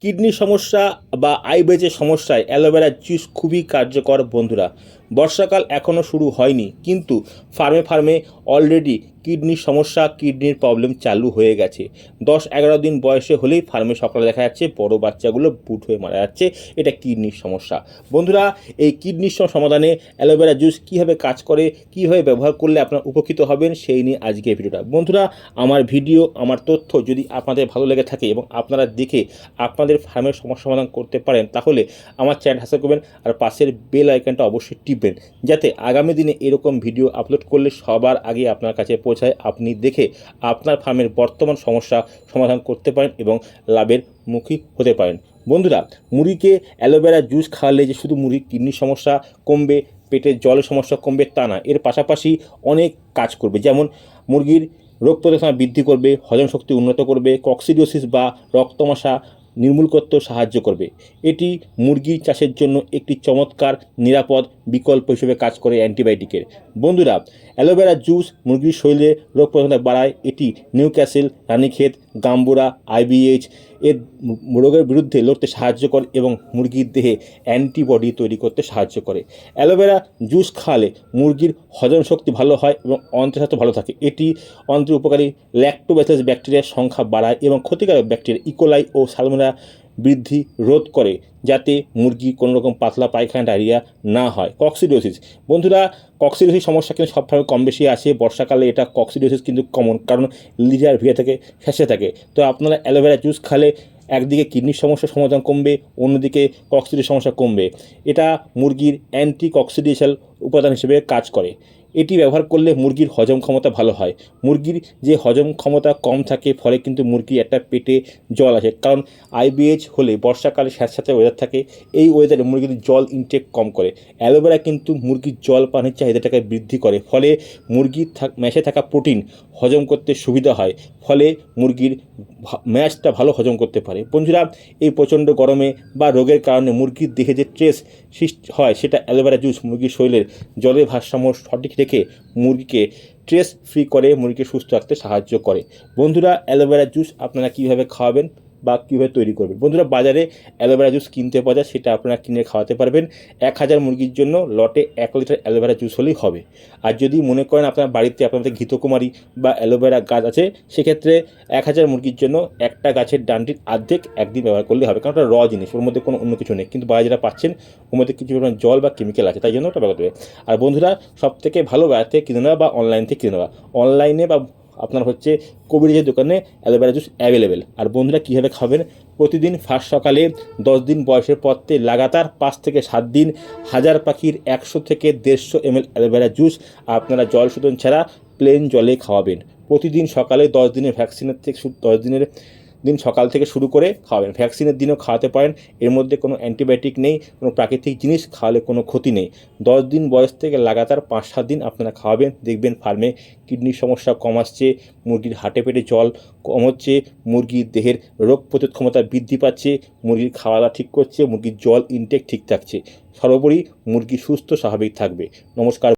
কিডনির সমস্যা বা আইবেজের সমস্যায় অ্যালোভেরা জুস খুবই কার্যকর বন্ধুরা। বর্ষাকাল এখনও শুরু হয়নি, কিন্তু ফার্মে ফার্মে অলরেডি কিডনির সমস্যা, কিডনির প্রবলেম চালু হয়ে গেছে। 10-11 দিন বয়সে হলেই ফার্মে সকালে দেখা যাচ্ছে বড় বাচ্চাগুলো বুট হয়ে মারা যাচ্ছে। এটা কিডনির সমস্যা বন্ধুরা। এই কিডনির সমাধানে অ্যালোভেরা জুস কীভাবে কাজ করে, কীভাবে ব্যবহার করলে আপনারা উপকৃত হবেন, সেই নিয়ে আজকের ভিডিওটা বন্ধুরা। আমার ভিডিও, আমার তথ্য যদি আপনাদের ভালো লেগে থাকে এবং আপনারা দেখে আপনাদের ফার্মের সমস্যা সমাধান করতে পারেন, তাহলে আমার চ্যানেল সাবস্ক্রাইব করবেন আর পাশের বেল আইকনটা অবশ্যই টিপবেন, যাতে আগামী দিনে এরকম ভিডিও আপলোড করলে সবার আগে আপনার কাছে পৌঁছায়, আপনি দেখে আপনার ফার্মের বর্তমান সমস্যা সমাধান করতে পারেন এবং লাভের মুখী হতে পারেন। বন্ধুরা, মুরগিকে অ্যালোভেরা জুস খাওয়ালে যে শুধু মুরগির কিডনির সমস্যা কমবে, পেটের জলের সমস্যা কমবে তা না, এর পাশাপাশি অনেক কাজ করবে। যেমন মুরগির রোগ প্রতিরোধ বৃদ্ধি করবে, হজম শক্তি উন্নত করবে, কক্সিডিওসিস বা রক্তমাশা নির্মূল করতেও সাহায্য করবে। এটি মুরগি চাষের জন্য একটি চমৎকার নিরাপদ বিকল্প হিসেবে কাজ করে অ্যান্টিবায়োটিকের। বন্ধুরা, অ্যালোভেরা জুস মুরগির শরীরে রোগ প্রতিরোধ বাড়ায়। এটি নিউক্যাসল, রানীক্ষেত, গাম্বুরা, আইবিএইচ এর রোগের বিরুদ্ধে লড়তে সাহায্য করে এবং মুরগির দেহে অ্যান্টিবডি তৈরি করতে সাহায্য করে। অ্যালোভেরা জুস খাওয়ালে মুরগির হজম শক্তি ভালো হয় এবং অন্ত্রের স্বাস্থ্য ভালো থাকে। এটি অন্ত্রের উপকারী ল্যাক্টোব্যাসিলাস ব্যাকটেরিয়ার সংখ্যা বাড়ায় এবং ক্ষতিকারক ব্যাকটেরিয়া ইকোলাই ও সালমোনেলা বৃদ্ধি রোধ করে, যাতে মুরগি কোনো রকম পাতলা পায়খানা, ডায়রিয়া না হয়। কক্সিডিওসিস বন্ধুরা, কক্সিডিওসিস সমস্যা কিন্তু সব ফার্মে কম বেশি আছে। বর্ষাকালে এটা কক্সিডিওসিস কিন্তু কমন, কারণ লিজার ভিড়ে থেকে শেষে থাকে। তো আপনারা অ্যালোভেরা জুস খালে একদিকে কিডনির সমস্যার সমাধান কমবে, অন্যদিকে কক্সিডিওসিস সমস্যা কমবে। এটা মুরগির অ্যান্টি কক্সিডিয়াল উপাদান হিসেবে কাজ করে। এটি ব্যবহার করলে মুরগির হজম ক্ষমতা ভালো হয়। মুরগির যে হজম ক্ষমতা কম থাকে, ফলে কিন্তু মুরগির একটা পেটে জল আসে, কারণ আইবিএইচ হলে বর্ষাকালে স্যাঁতস্যাঁতে ওয়েদার থাকে। এই ওয়েদারে মুরগির জল ইনটেক কম করে। অ্যালোভেরা কিন্তু মুরগির জল পানির চাহিদাটাকে বৃদ্ধি করে, ফলে মুরগির ম্যাশে থাকা প্রোটিন হজম করতে সুবিধা হয়, ফলে মুরগির ম্যাশটা ভালো হজম করতে পারে। বন্ধুরা, এই প্রচণ্ড গরমে বা রোগের কারণে মুরগির দেহে যে স্ট্রেস সৃষ্টি হয়, সেটা অ্যালোভেরা জুস মুরগির শরীরের জলের ভারসাম্য সঠিক রেখে মুরগিকে স্ট্রেস ফ্রি করে, মুরগিকে সুস্থ রাখতে সাহায্য করে। বন্ধুরা, অ্যালোভেরা জুস আপনারা কীভাবে খাওয়াবেন বা কীভাবে তৈরি করবেন? বন্ধুরা, বাজারে অ্যালোভেরা জুস কিনতে পাওয়া যায়, সেটা আপনারা কিনে খাওয়াতে পারবেন। 1000 মুরগির জন্য লটে 1 লিটার অ্যালোভেরা জুস হলেই হবে। আর যদি মনে করেন আপনার বাড়িতে আপনাদের ঘৃতকুমারী বা অ্যালোভেরা গাছ আছে, সেক্ষেত্রে 1000 মুরগির জন্য একটা গাছের ডান্ডির অর্ধেক একদিন ব্যবহার করলে হবে, কারণ ওটা র জিনিস, ওর মধ্যে কোনো অন্য কিছু নেই। কিন্তু বাজারে যেটা পাচ্ছেন, ওর মধ্যে কিছু পরিমাণ জল বা কেমিক্যাল আছে, তাই জন্য ওটা ব্যবহার করবে। আর বন্ধুরা, সবথেকে ভালো বাজার থেকে কিনে নেওয়া বা অনলাইন থেকে কিনে নেওয়া। অনলাইনে বা আপনার হচ্ছে কবিরাজের দোকানে অ্যালোভেরা জুস অ্যাভেলেবেল। আর বন্ধুরা, কীভাবে খাবেন? প্রতিদিন ফার্স্ট সকালে 10 দিন বয়সের পর থেকে লাগাতার 5 থেকে 7 দিন হাজার পাখির 100 থেকে 150 ml অ্যালোভেরা জুস আপনারা জল শোধন ছাড়া প্লেন জলে খাওয়াবেন। প্রতিদিন সকালে 10 দিনের ভ্যাকসিনের থেকে 10 দিনের দিন সকাল থেকে শুরু করে খাওয়াবেন। ভ্যাকসিনের দিনও খাওয়াতে পারেন, এর মধ্যে কোনো অ্যান্টিবায়োটিক নেই, কোনো প্রাকৃতিক জিনিস, খাওয়ালে কোনো ক্ষতি নেই। 10 দিন বয়স থেকে লাগাতার 5-7 দিন আপনারা খাওয়াবেন, দেখবেন ফার্মে কিডনির সমস্যা কম আসছে, মুরগির হাটে পেটে জল কম হচ্ছে, মুরগির দেহের রোগ প্রতিরোধ ক্ষমতা বৃদ্ধি পাচ্ছে, মুরগির খাওয়া দাওয়া ঠিক করছে, মুরগির জল ইনটেক ঠিক থাকছে। সর্বোপরি মুরগি সুস্থ স্বাভাবিক থাকবে। নমস্কার।